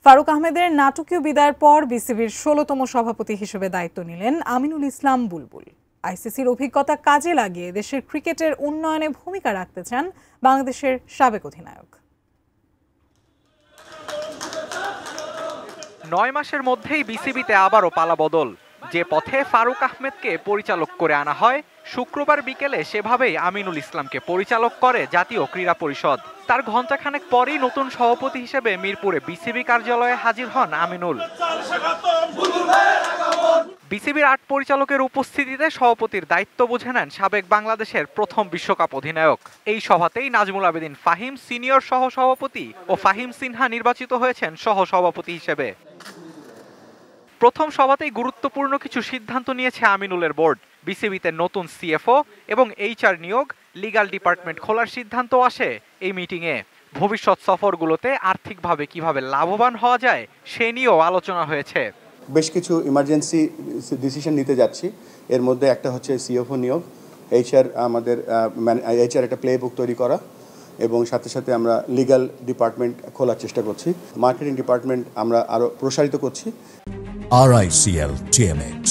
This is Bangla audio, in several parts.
ফারুক আহমেদের নাটকীয় বিদায়ের পর বিসিবির ১৬তম সভাপতি হিসেবে দায়িত্ব নিলেন আমিনুল ইসলাম বুলবুল। আইসিসির অভিজ্ঞতা কাজে লাগিয়ে দেশের ক্রিকেটের উন্নয়নে ভূমিকা রাখতে চান বাংলাদেশের সাবেক অধিনায়ক। ৯ মাসের মধ্যেই বিসিবিতে আবারও পালাবদল। যে পথে ফারুক আহমেদকে পরিচালক করে আনা হয়, শুক্রবার বিকেলে সেভাবেই আমিনুল ইসলামকে পরিচালক করে জাতীয় ক্রীড়া পরিষদ। তার ঘণ্টাখানেক পরই নতুন সভাপতি হিসেবে মিরপুরে বিসিবি কার্যালয়ে হাজির হন আমিনুল। বিসিবির ৮ পরিচালকের উপস্থিতিতে সভাপতির দায়িত্ব বুঝে নেন সাবেক বাংলাদেশের প্রথম বিশ্বকাপ অধিনায়ক। এই সভাতেই নাজমুল আবেদিন ফাহিম সিনিয়র সহ সভাপতি ও ফাহিম সিনহা নির্বাচিত হয়েছেন সহ সভাপতি হিসেবে। প্রথম সভাতেই গুরুত্বপূর্ণ কিছু সিদ্ধান্ত নিয়েছে আমিনুলের বোর্ড। বিসিবিতে নতুন সিএফও এবং এইচআর নিয়োগ, লিগ্যাল ডিপার্টমেন্ট খোলার সিদ্ধান্ত আসে এই মিটিংয়ে। ভবিষ্যৎ সফরগুলোতে আর্থিকভাবে কিভাবে লাভবান হওয়া যায় সে নিয়েও আলোচনা হয়েছে। বেশ কিছু ইমার্জেন্সি ডিসিশন নিতে যাচ্ছি। এর মধ্যে একটা হচ্ছে সিএফও নিয়োগ, এইচআর একটা প্লে বুক তৈরি করা, এবং সাথে সাথে আমরা লিগ্যাল ডিপার্টমেন্ট খোলার চেষ্টা করছি। মার্কেটিং ডিপার্টমেন্ট আমরা আরও প্রসারিত করছি। RICL TMX,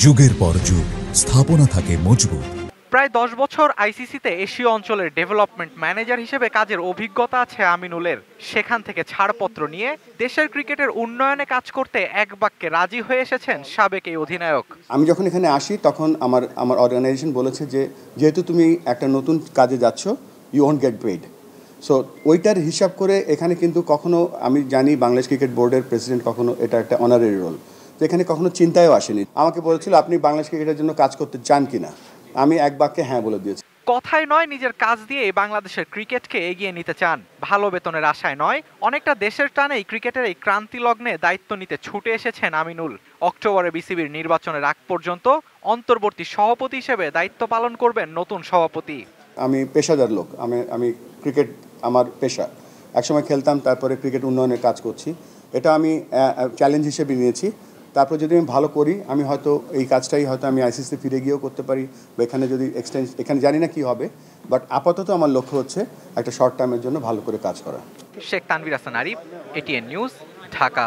যুগের পর যুগ স্থাপনা থাকে মজবুত। প্রায় ১০ বছর আইসিসিতে এশীয় অঞ্চলের ডেভেলপমেন্ট ম্যানেজার হিসেবে কাজের অভিজ্ঞতা আছে আমিনুলের। সেখান থেকে ছাড়পত্র নিয়ে দেশের ক্রিকেটের উন্নয়নে কাজ করতে এক বাক্যে রাজি হয়ে এসেছেন সাবেক এই অধিনায়ক। আমি যখন এখানে আসি তখন আমার অর্গানাইজেশন বলেছে যে যেহেতু তুমি একটা নতুন কাজে যাচ্ছ, you won't get paid. So ওইটার হিসাব করে এখানে কিন্তু কখনো, আমি জানি বাংলাদেশ ক্রিকেট বোর্ডের প্রেসিডেন্ট কখনো এটা একটা অনারারি রোল, তো এখানে কখনো চিন্তায়ও আসেনি। আমাকে বলেছিল আপনি বাংলাদেশ ক্রিকেটের জন্য কাজ করতে চান কিনা, আমি এক বাক্যে হ্যাঁ বলে দিয়েছি। কথায় নয়, নিজের কাজ দিয়ে বাংলাদেশের ক্রিকেটকে এগিয়ে নিতে চান। ভালো বেতনের আশায় নয়, অনেকটা দেশের টানেই ক্রিকেটের এই ক্রান্তি লগ্নে দায়িত্ব নিতে ছুটে এসেছেন আমিনুল। অক্টোবরে বিসিবির নির্বাচনের আগ পর্যন্ত অন্তর্বর্তী সভাপতি হিসেবে দায়িত্ব পালন করবেন নতুন সভাপতি। আমি পেশাদার লোক, আমি ক্রিকেট আমার পেশা। একসময় খেলতাম, তারপরে ক্রিকেট উন্নয়নের কাজ করছি। এটা আমি চ্যালেঞ্জ হিসেবে নিয়েছি। তারপর যদি আমি ভালো করি, আমি হয়তো এই কাজটাই হয়তো আমি আইসিসি ফিরে গিয়েও করতে পারি, বা এখানে যদি এখানে জানি না কি হবে, বাট আপাতত আমার লক্ষ্য হচ্ছে একটা শর্ট টাইমের জন্য ভালো করে কাজ করা। Sheikh Tanvir Hasan Arif, ATN news, Dhaka.